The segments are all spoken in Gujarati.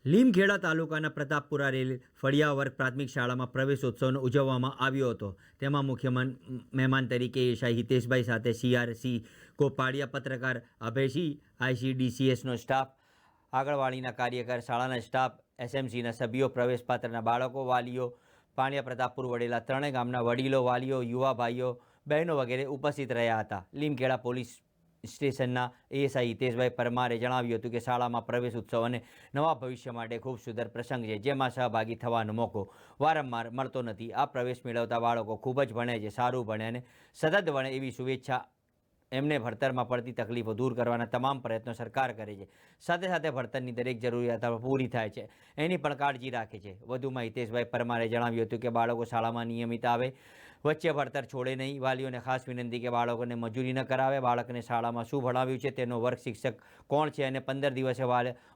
લીમખેડા તાલુકાના પ્રતાપપુરા રેલ ફળિયા વર્ગ પ્રાથમિક શાળામાં પ્રવેશોત્સવનો ઉજવવામાં આવ્યો હતો। તેમાં મુખ્ય મહેમાન તરીકે એસઆઈ હિતેશભાઈ સાથે સીઆરસી કોપાડિયા, પત્રકાર અભયસિંહ, આઈસીડીસીએસનો સ્ટાફ, આંગણવાડીના કાર્યકર, શાળાના સ્ટાફ, એસએમસીના સભ્યો, પ્રવેશપાત્રના બાળકો, વાલીઓ, પાણિયા, પ્રતાપપુર, વડેલા ત્રણેય ગામના વડીલો, વાલીઓ, યુવા ભાઈઓ બહેનો વગેરે ઉપસ્થિત રહ્યા હતા। લીમખેડા પોલીસ સ્ટેશનના એએસઆઈ હિતેશભાઈ પરમારે જણાવ્યું હતું કે શાળામાં પ્રવેશ ઉત્સવ અને નવા ભવિષ્ય માટે ખૂબ સુંદર પ્રસંગ છે, જેમાં સહભાગી થવાનો મોકો વારંવાર મળતો નથી। આ પ્રવેશ મેળવતા બાળકો ખૂબ જ ભણે છે, સારું ભણે અને સતત ભણે એવી શુભેચ્છા એમને ભણતરમાં પડતી તકલીફો દૂર કરવાના તમામ પ્રયત્નો સરકાર કરે છે, સાથે સાથે ભણતરની દરેક જરૂરિયાતો પૂરી થાય છે એની પણ કાળજી રાખે છે। વધુમાં હિતેશભાઈ પરમારે જણાવ્યું હતું કે બાળકો શાળામાં નિયમિત આવે, વચ્ચે ભણતર છોડે નહીં। વાલીઓને ખાસ વિનંતી કે બાળકોને મજૂરી ન કરાવે, બાળકને શાળામાં શું ભણાવ્યું છે તેનો વર્ગ શિક્ષક કોણ છે અને 15 દિવસે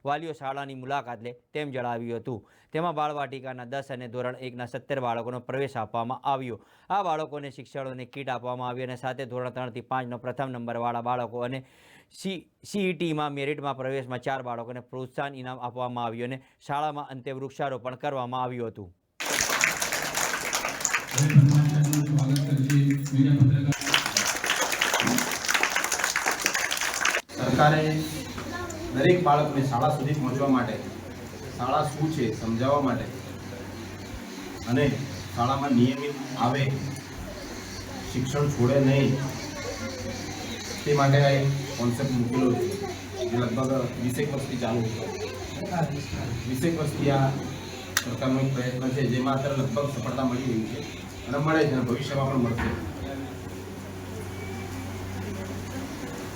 વાલીઓ શાળાની મુલાકાત લે તેમ જણાવ્યું હતું। તેમાં બાળવાટિકાના 10 અને ધોરણ 1ના 17 બાળકોનો પ્રવેશ આપવામાં આવ્યો। આ બાળકોને શિક્ષકોને કીટ આપવામાં આવી અને સાથે ધોરણ 3થી 5નો પ્રથમ નંબરવાળા બાળકો અને સીઈટીમાં મેરિટમાં પ્રવેશમાં 4 બાળકોને પ્રોત્સાહન ઇનામ આપવામાં આવ્યું અને શાળામાં અંતે વૃક્ષારોપણ કરવામાં આવ્યું હતું। સરકારે દરેક બાળકને શાળા સુધી પહોંચવા માટે, શાળા શું છે સમજાવવા માટે અને શાળામાં નિયમિત આવે, શિક્ષણ છોડે નહીં તે માટે આ એક કોન્સેપ્ટ મૂકેલો છે, જે લગભગ 20 વર્ષથી ચાલુ છે। 20 વર્ષથી આ સરકારનો એક પ્રયત્ન છે, જેમાં અત્યારે લગભગ સફળતા મળી રહી છે અને મળે છે અને ભવિષ્યમાં પણ મળશે।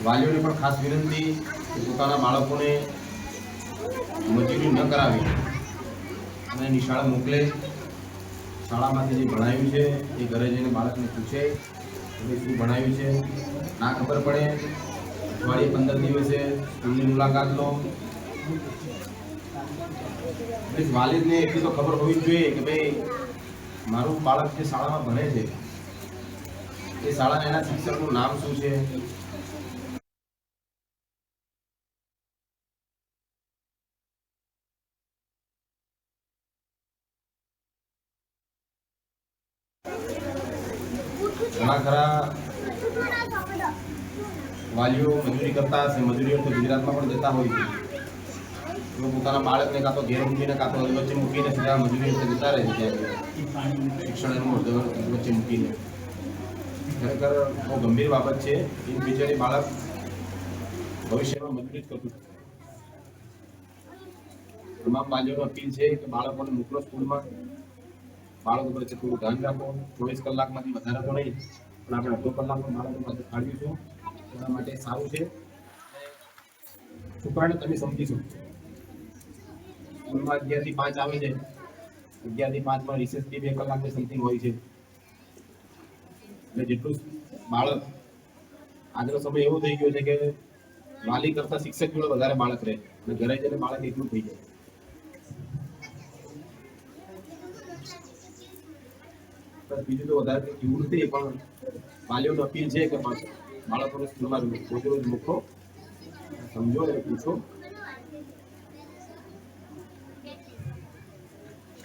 વાલીઓને પણ ખાસ વિનંતી કે પોતાના બાળકોને મજૂરી ન કરાવી અને નિશાળે મોકલે। શાળામાંથી જે ભણાવ્યું છે એ ઘરે જઈને બાળકને પૂછે કે શું ભણાવ્યું છે, ના ખબર પડે અઠવાડિયે 15 દિવસે સ્કૂલની મુલાકાત લો। વાલીદને એટલી તો ખબર હોવી જોઈએ કે ભાઈ મારું બાળક જે શાળામાં ભણે છે એ શાળાના એના શિક્ષકનું નામ શું છે, ઘણા ખરા વાલીઓ મજૂરી કરતા હશે, મજૂરીઓ તો ગુજરાતમાં પણ જતા હોય છે, તો પોતાના બાળકને કાં તો ઘેર મૂકીને કાં તો વચ્ચે મૂકીને સીધા મજૂરી જતા રહે છે, શિક્ષણનું વચ્ચે મૂકીને। ખરેખર બહુ ગંભીર બાબત છે। ઇન ફ્યુચર બાળક ભવિષ્યમાં મજૂરી જ કરતું થશે। તમામ વાલીઓને અપીલ છે કે બાળકોને મોકલો સ્કૂલમાં, બાળકો પર થોડું ધ્યાન રાખો। 24 કલાકમાંથી વધારે તો નહીં, પણ આપણે અડધો કલાકનો બાળકો પાસે ફાળવીશું એના માટે સારું છે। છોકરાને તમે સમજીશું, સ્કૂલમાં 11 થી 5 આવે છે, 11 થી 5માં રિસેસથી 2 કલાકની સમથિંગ હોય છે, એટલે જેટલું બાળક આજનો સમય એવો થઈ ગયો છે કે વાલી કરતા શિક્ષક જોડે વધારે બાળક રહે અને ઘરે જઈને બાળક એકલું થઈ જાય। બીજું તો વધારે એવું નથી, પણ વાલીઓને અપીલ છે કે બાળકોને સ્કૂલમાં રોજ રોજ મૂકો, સમજો અને પૂછો।